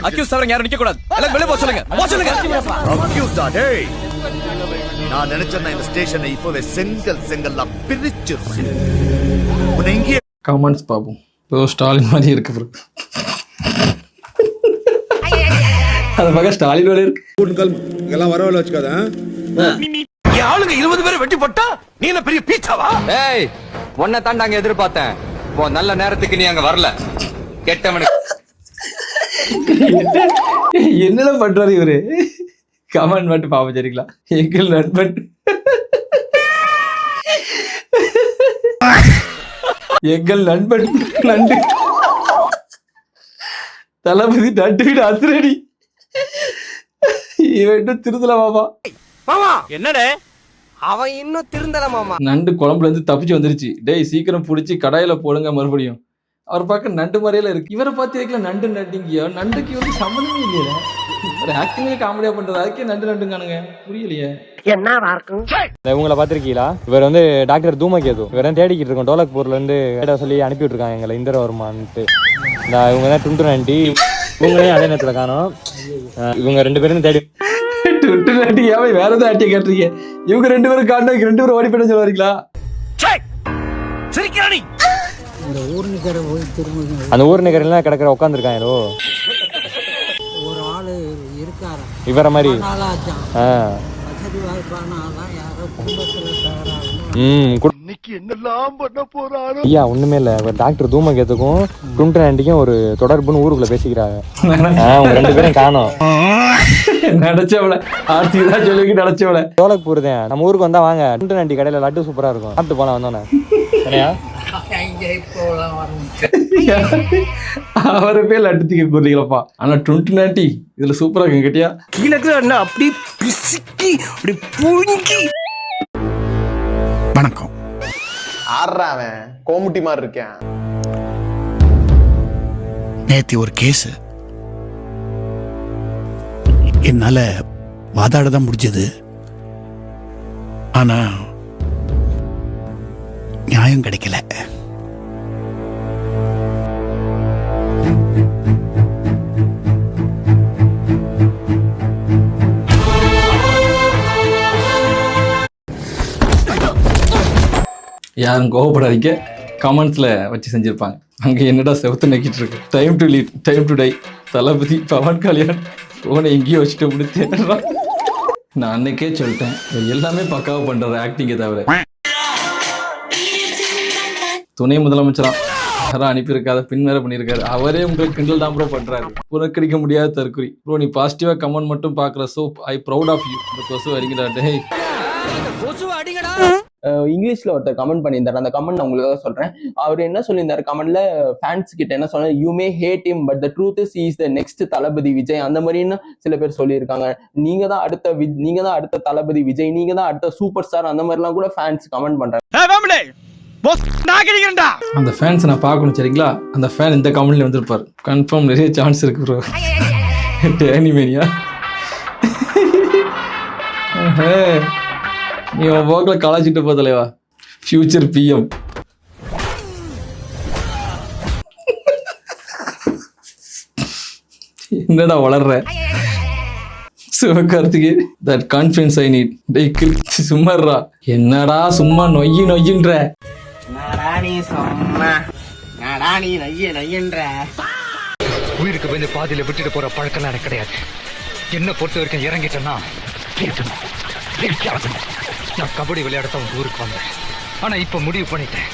Accuse தவிர யாரும் நிக்க கூடாது. எல்லாம் வெளிய போ சொல்லுங்க. போ சொல்லுங்க. அக்யூஸ்டா டேய். நான் நினைச்சேன் இந்த ஸ்டேஷனை இப்பவே செங்கல்லா பிரிச்சிருவேன். உன்னை இங்கே கமெண்ட்ஸ் பாப்போம். ஸ்டாலின் மாதிரி இருக்கு ப்ரோ. அது பக்கம் ஸ்டாலின் வேலை இருக்கு. எல்லாம் வரவழ வச்சுக்காத. ஆளுங்க 20 பேரை வெட்டி போட்டா நீ என்ன பெரிய பீச்சாவா? ஏய், உன்னை தான் நாங்க எதிர்பார்த்தேன். இப்போ நல்ல நேரத்துக்கு நீ அங்க வரல. கெட்டவனுக்கு என்னடா பண்றாரு இவரு? கமெண்ட் மட்டும் பாப்போம் சரிங்களா? எங்கள் நண்பன் எங்கள் நண்பன் நண்டு தளபதி நண்டு வீடு அதிரடி. இவன் திருந்தல மாமா. மாமா என்னடே அவன் இன்னும் திருந்தல மாமா. நண்டு குழம்புல இருந்து தப்பிச்சு வந்துருச்சு. டேய் சீக்கிரம் பிடிச்சி கடாயில போடுங்க மறுபடியும். அவர் பார்க்க நண்டு மாதிரியில இருக்கு. இவரை பார்த்து வைக்கல நண்டு நண்டிங்கயோ. நண்டுக்கு வந்து சம்மந்தமே இல்லையா? ஒரு ஆக்டிங்கே காமெடியா பண்றது. அதுக்கே நண்டு நண்டுங்கானுங்க. புரியலையே என்னவா இருக்கும். இவங்களை பார்த்திருக்கீங்களா? இவர் வந்து டாக்டர் தூமகேது. இவரை தேடிக்கிட்டு இருக்கோம். டோலக்பூர்ல இருந்து சொல்லி அனுப்பி விட்டுருக்காங்க எங்களை இந்திர வருமானு. இவங்க தான் டுண்டு நண்டி. இவங்களையும் அதே நேரத்தில் காணும். இவங்க 2 பேரும் தேடி டுண்டு நண்டி ஏன் வேற ஏதாவது ஆட்டியை கேட்டுறீங்க? இவங்க 2 பேரும் காட்டினா 2 பேரும் ஓடி போயிட்டு சொல்லுவாங்களா? சரிக்கிறானி அந்த ஊர் நிகரெல்லாம் கிடக்கிற உட்காந்துருக்காங்களோ ஒரு ஆளு இருக்காரு இவர மாதிரி. வசதி வாய்ப்பானாதான் யாரோ குடும்பத்துல ஐயா ஒண்ணுமே இல்ல. டாக்டர் தூமகேத்துக்கும் டுண்டு நண்டிக்கும் ஒரு தொடர்புன்னு ஊருக்குள்ள பேசிக்கிறாங்க. அவங்க 2 பேரும் காணோம். நினைச்சவள ஆர்த்தி தான் சொல்லி நினைச்சவள. டோலக்பூர் தான். நம்ம ஊருக்கு வந்தா வாங்க. டுண்டு நண்டி கடையில லட்டு சூப்பரா இருக்கும். சாப்பிட்டு போலாம் வந்தோன்னே. சரியா? அவரு பேர் லட்டு தூக்கி கூறீங்களப்பா. ஆனா டுண்டு நண்டி இதுல சூப்பரா இருக்கு கேட்டியா? கீழே அப்படி பிசுக்கி அப்படி பூங்கி. வணக்கம். ஆடுறாவன் கோமுட்டி மாதிரி இருக்கேன். நேத்தி ஒரு கேஸ் என்னால வாதாட தான் முடிஞ்சது. ஆனா நியாயம் கிடைக்கல. யாரும் கோவப்படாதீங்க. கமெண்ட்ஸ்ல வச்சு செஞ்சிருப்பாங்க. அங்க என்னடா செவத்து நக்கிட்டு இருக்கு. Time to lead time to die. Thalapathy Pawan Kalyan போனை எங்கேயோ வச்சுட்டு முடித்தேன். நான் அன்னைக்கே சொல்லிட்டேன் எல்லாமே பக்காவா பண்றாரு ஆக்டிங்கை தவிர. துணை முதலமைச்சராம் யாரும் அனுப்பியிருக்காத பின் வேற பண்ணியிருக்காரு. அவரே உங்களுக்கு கிண்டல் தான் ப்ரோ பண்றாரு. புறக்கணிக்க முடியாத தற்குறி ப்ரோ. நீ பாசிட்டிவா கமெண்ட் மட்டும் பாக்குற. So I proud of you. இந்த கொசு அடிங்கடா. இங்கிலீஷ்ல ஒருத்தர் கமெண்ட் பண்ணியிருந்தாரு. அந்த கமெண்ட் நான் உங்களுக்காக சொல்றேன். அவர் என்ன சொல்லியிருந்தாரு கமெண்ட்ல? ஃபேன்ஸ் கிட்ட என்ன சொன்னாரு? You may hate him but the truth is he is the next Thalapathy Vijay. அந்த மாதிரின்னு சில பேர் சொல்லியிருக்காங்க. நீங்க தான் அடுத்த தளபதி விஜய், நீங்க தான் அடுத்த சூப்பர் ஸ்டார். அந்த மாதிரி எல்லாம் கூட ஃபேன்ஸ் கமெண்ட் பண்றாங்க. அந்த ஃபேன்ஸ் நான் பார்க்கணும் சரிங்களா? அந்த ஃபேன் இந்த கமெண்ட்ல வந்திருப்பாரு. கன்ஃபார்ம் நிறைய சான்ஸ் இருக்கு ப்ரோ. டேனிமேனியா நீ உன் போக்கில் கலாச்சிட்டு போ தலைவா. ஃபியூச்சர் பிஎம் என்னடா வளர்ற சிவகார்த்திகே. That confidence I need. சும்மாறா என்னடா சும்மா நொய்யின்ற. உயிருக்கு வந்து பாதியில விட்டுட்டு போற பழக்கம் எனக்கு கிடையாது. என்ன பொறுத்த வரைக்கும் இறங்கிட்டேன்னா நான் கபடி விளையாடத்தான் ஊருக்கு வந்தேன். ஆனா இப்ப முடிவு பண்ணிட்டேன்.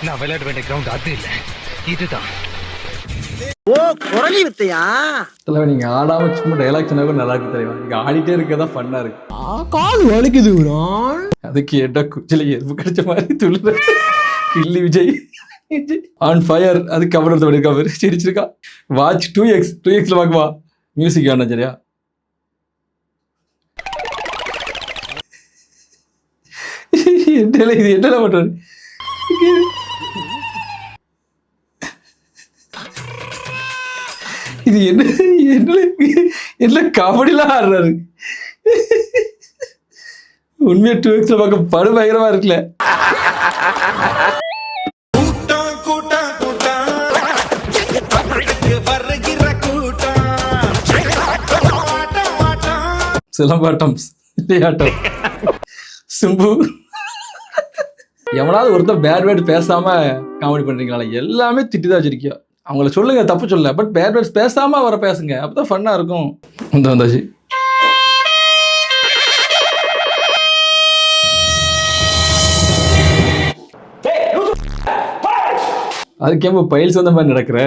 நான் விளையாட வேண்டிய கிரவுண்ட் அது இல்லை, இதுதான். ஓ குரலி வித்தையா? தலைவா நீங்க ஆடாம சும்மா டைலாக் சொன்னா கூட நல்லா இருக்கு தலைவா. நீங்க ஆடிட்டே இருக்கதா ஃபன்னா இருக்கு. கால் வலிக்குது. அதுக்கு எட்ட குச்சில எறும்பு கடிச்ச மாதிரி துள்ளுற கில்லி விஜய் ஆன் ஃபயர். அதுக்கு கபடி பண்ணிருக்கா மாதிரி சிரிச்சிருக்கா. Watch 2x பார்க்குவா. மியூசிக் வேணா சரியா? இது என்ன பண்றாரு? இது என்ன கபடிலாம் ஆடுறாரு. உண்மையா 2x பார்க்க படு பயங்கரமா இருக்குல்ல. கூட்டம் சிலம்பாட்டம், விளையாட்டம், சிம்பு. எவனாவது ஒருத்தர் பேட் வேர்டு பேசாம காமெடி பண்றீங்களா? எல்லாமே திட்டிதான் வச்சிருக்கியோ. அவங்கள சொல்லுங்க, தப்பு சொல்ல, பட் பேட் வேர்ட்ஸ் பேசாம வர பேசுங்க, அப்பதான் ஃபன்னா இருக்கும். வந்தாச்சு. அதுக்கே பைல்ஸ் வந்த மாதிரி நடக்கிற,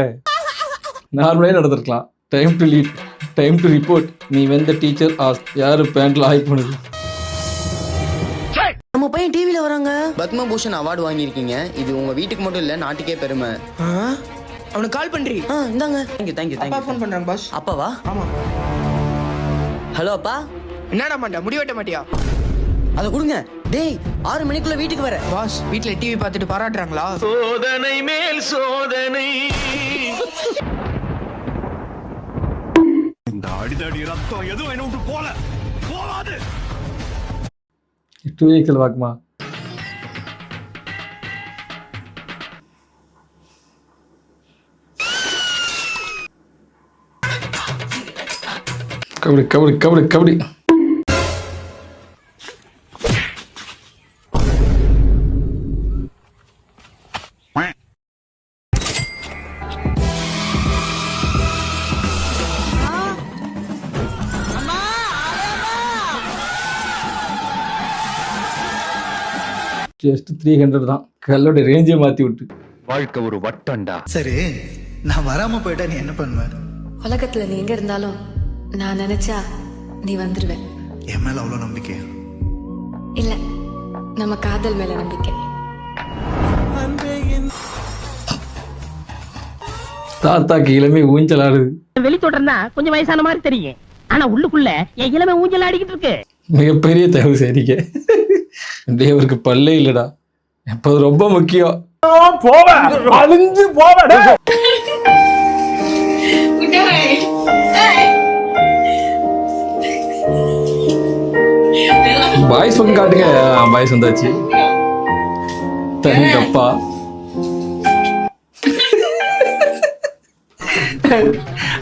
நார்மலே நடந்திருக்கலாம். Time to lead, time to report. நீ வெந்த டீச்சர் ஆஸ்க், யாரு பேண்ட்ல ஆய் பண்ணுது? நம்ம பையன் டிவில வராங்க. பத்மபூஷன் அவார்டு வாங்கியிருக்கீங்க. இது உங்க வீட்டுக்கு மட்டும் இல்ல, நாட்டுக்கே பெருமை. அவனுக்கு கால் பண்றீ? இந்தாங்க. தேங்க்யூ. அப்பா ஃபோன் பண்றாங்க பாஸ். அப்பாவா? ஆமா. ஹலோ அப்பா. என்னடா மாட்டா, முடி வெட்ட மாட்டியா? அத கொடுங்க. டேய் 6 மணிக்குள்ள வீட்டுக்கு வர. பாஸ் வீட்ல டிவி பார்த்துட்டு பாராட்டுறாங்களா? சோதனை மேல் சோதனை. இந்த அடிதடி ரத்தம் எதுவும் என்ன விட்டு போகாது. 2 வீக்ஸ்ல வாக்குமா? கபடி. ஜஸ்ட் 300 தான். கல்லோட ரேஞ்சே மாத்தி விட்டு. வாழ்க்கை ஒரு வட்டம்டா. சரி, நான் வராம போயிட்டா நீ என்ன பண்ணுவ? உலகத்துல நீ எங்க இருந்தாலும் நான் நினைச்சா நீ வந்துருவ. என் மேல அவ்வளவு நம்பிக்கையா? இல்ல, நம்ம காதல் மேல நம்பிக்கை. தாத்தாக்கு இளமை ஊஞ்சல் ஆடுது. வெளி தொடர்ந்தா கொஞ்சம் வயசான மாதிரி தெரியும், ஆனா உள்ளுக்குள்ள என் இளமை ஊஞ்சல் ஆடிக்கிட்டு இருக்கு. மிகப்பெரிய தயவு செய்றீங்க. தேவருக்கு பல்லே இல்லடா, எப்போ ரொம்ப முக்கியம். பாய்ஸ் பக்கம் காட்டுங்க. பாய்ஸ் வந்தாச்சு. தங்கப்பா.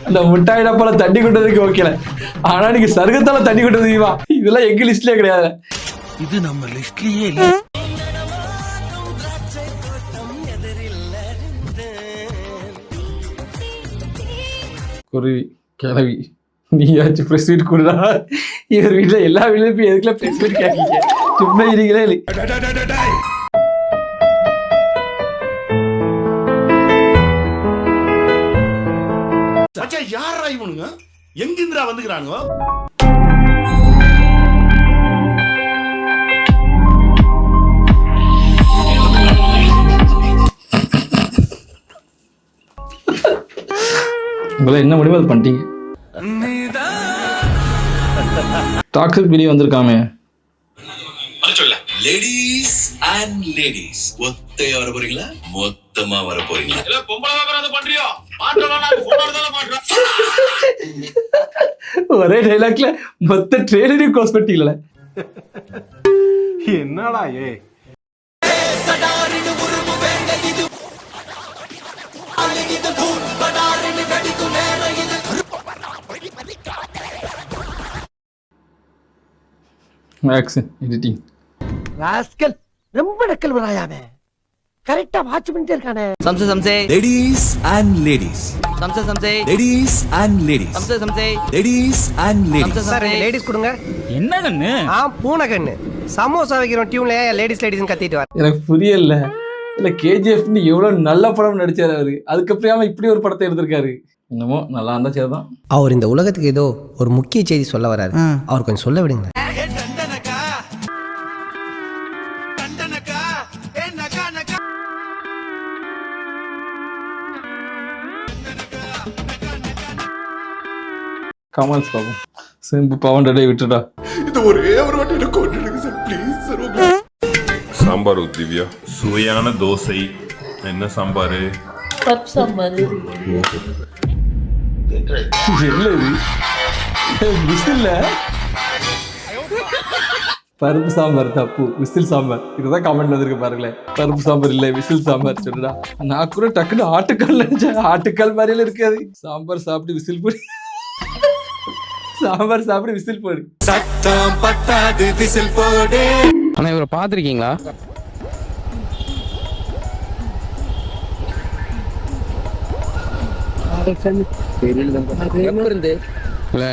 அந்த முட்டாய் டப்பால தண்ணி கொண்டதுக்கு ஓகேல, ஆனா நீங்க சருகத்தால தண்ணி கொண்டது வா, இதெல்லாம் எங்க லிஸ்ட்லயே கிடையாது. இது நம்ம லிஸ்ட்லயே இல்ல. குருவி கிளவி, நீயாச்சும் ப்ரெஸ் மீட் கொடுடா. இவர் வீட்டுல எல்லா வீட்லயும் போய் எதுக்குள்ள ப்ரெஸ் மீட் கேட்கீங்க? சும்மா இருக்கீங்களே இல்லை. யாரா இவனுங்க? எங்கிந்திரா வந்துக்கிறானுங்க? உங்களை என்ன முடியும் அது பண்ணிட்டீங்க. டாக்ஸிக் வீடியோ வந்திருக்காமே. லேடிஸ் அண்ட் லேடிஸ், ஒத்தையா வர போறீங்களா, மொத்தமா வர போறீங்களா? ஒரே டைலாக்ல மொத்த ட்ரெயிலரையும் க்ளோஸ் பண்ணிட்டீங்களே. என்னடா ஏ ஆக்ஷன் எடிட்டிங். ராஸ்கல் ரொம்ப நக்கல் வராயாமே. கரெக்டா வாட்ச் பண்ணிட்டே இருக்கானே. சம்சே லேடிஸ் அண்ட் லேடிஸ், சம்சே லேடிஸ் அண்ட் லேடிஸ், சம்சே ladies and ladies. Sir ladies கொடுங்க. என்ன கண்ணு? பூனை கண்ணு. சமோசா வைக்கிற டியூன்ல லேடிஸ் கத்திட்டு வர. எனக்கு புரியல. இல்ல கேஜிஎஃப்னு எவ்வளவு நல்ல படம் நடிச்சாரு அவரு, அதுக்கப்புறமா இப்படி ஒரு படத்தை எடுத்திருக்காரு. என்னமோ நல்லா இருந்தா சரிதான். அவர் இந்த உலகத்துக்கு ஏதோ ஒரு முக்கிய செய்தி சொல்ல வராரு. அவர் கொஞ்சம் சொல்ல விடுங்க. கமால்ஸ் பாபு சிம்பு பவன் டே விட்டுடா. இது ஒரே ஒரு வாட்டி எனக்கு கொண்டுடுங்க sir, please sir. Sambar Divya, சுவையான தோசை. என்ன சாம்பார்? பருப்பு சாம்பார். என்ன இது விசில்ல பருப்பு சாம்பார் தப்பு, விசில் சாம்பார். இதுதான் கமெண்ட் வந்திருக்கு பாருங்களேன். பருப்பு சாம்பார் இல்ல விசில் சாம்பார் சொல்லுடா. நான் கூட டக்குன்னு ஆட்டுக்கால் நினைச்சேன். ஆட்டுக்கால் மாதிரியில இருக்காது. சாம்பார் சாப்பிட்டு விசில் போய் சாம்பார் சாப்பிட்டு விசில் போடு. சத்தம் பத்தாது விசில் போடு. ஆனா இவரை பாத்திருக்கீங்களா? இல்ல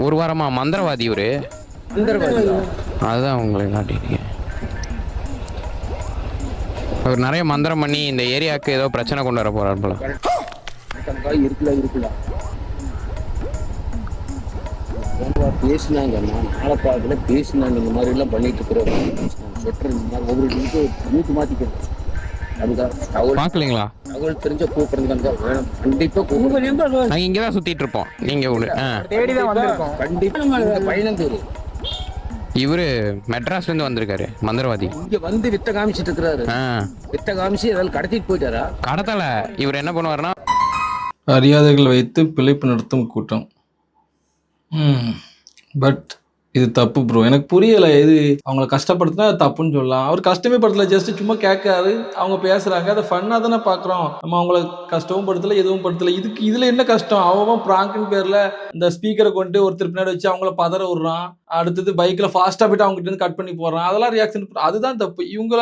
ஒரு வாரமா மந்திரவாதி இவரு. அதுதான் உங்களை காட்டிருக்கேன். அவர் நிறைய மந்திரம் பண்ணி இந்த ஏரியாவுக்கு ஏதோ பிரச்சனை கொண்டு வர போறாரு போல. பேசினாங்க, நான் ஆளப்பாடுல பேசினாங்க, இந்த மாதிரி எல்லாம் பண்ணிட்டு இருக்கிறோம் சொட்டுற இந்த மாதிரி ஒவ்வொரு வீட்டு மாத்திக்கிறேன். பாக்கலீங்களா? தகவல் தெரிஞ்ச கூப்பிடுறது வேணும், கண்டிப்பா கூப்பிடுங்க. நாங்க இங்கதான் சுத்திட்டு இருப்போம். நீங்க கண்டிப்பா பயணம் தெரியும். இவரு மெட்ராஸ்ல இருந்து வந்திருக்காரு மந்திரவாதி. இங்க வந்து வித்த காமிச்சிட்டு இருக்கிறாரு. வித்த காமிச்சு ஏதாவது கடத்திட்டு போயிட்டாரா? கடத்தல. இவர் என்ன பண்ணுவாருன்னா மரியாதைகள் வைத்து பிழைப்பு நடத்தும் கூட்டம். பட் இது தப்பு ப்ரோ. எனக்கு புரியலை. இது அவங்கள கஷ்டப்படுத்தினா அது தப்புன்னு சொல்லலாம். அவர் கஷ்டமே படுத்தல, ஜஸ்ட் சும்மா கேட்காரு, அவங்க பேசுறாங்க, அதை ஃபன்னாக தானே பார்க்குறோம். நம்ம அவங்கள கஷ்டமும் படுத்தலை, எதுவும் படுத்தலை. இதில் என்ன கஷ்டம்? அவன் ப்ராங்க்னு பேரில் இந்த ஸ்பீக்கரை கொண்டு ஒருத்தர் பின்னாடி வச்சு அவங்கள பதற விடுறான். அடுத்தது பைக்கில் ஃபாஸ்ட்டாக போய்ட்டு அவங்ககிட்ட இருந்து கட் பண்ணி போடுறான். அதெல்லாம் ரியாக்ஷன். அதுதான் தப்பு. இவங்கள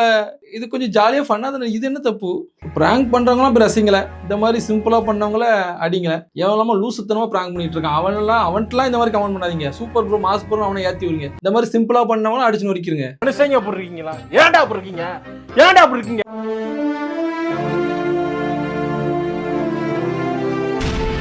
இது கொஞ்சம் ஜாலியாக ஃபன்னாக தானே. இது என்ன தப்பு? ப்ராங்க் பண்ணுறவங்களாம் இப்போ ரசிங்களே, இந்த மாதிரி சிம்பிளாக பண்ணவங்கள அடிங்களே. எவன் லூசுத்தனமாக ப்ராங்க் பண்ணிட்டு இருக்கான். அவன்ட்டுலாம் இந்த மாதிரி கமெண்ட் பண்ணாதீங்க. சூப்பர் ப்ரோ, மாஸ் ப்ரோ, அவனை ஏற்றி விடுங்க. இந்த மாதிரி சிம்பிளாக பண்ணவங்களும் அடிச்சு நொறிக்கிறீங்க. மனுஷங்க போடுறீங்களா? ஏன்டா போடுறீங்க? ஏன்டா போடுறீங்க?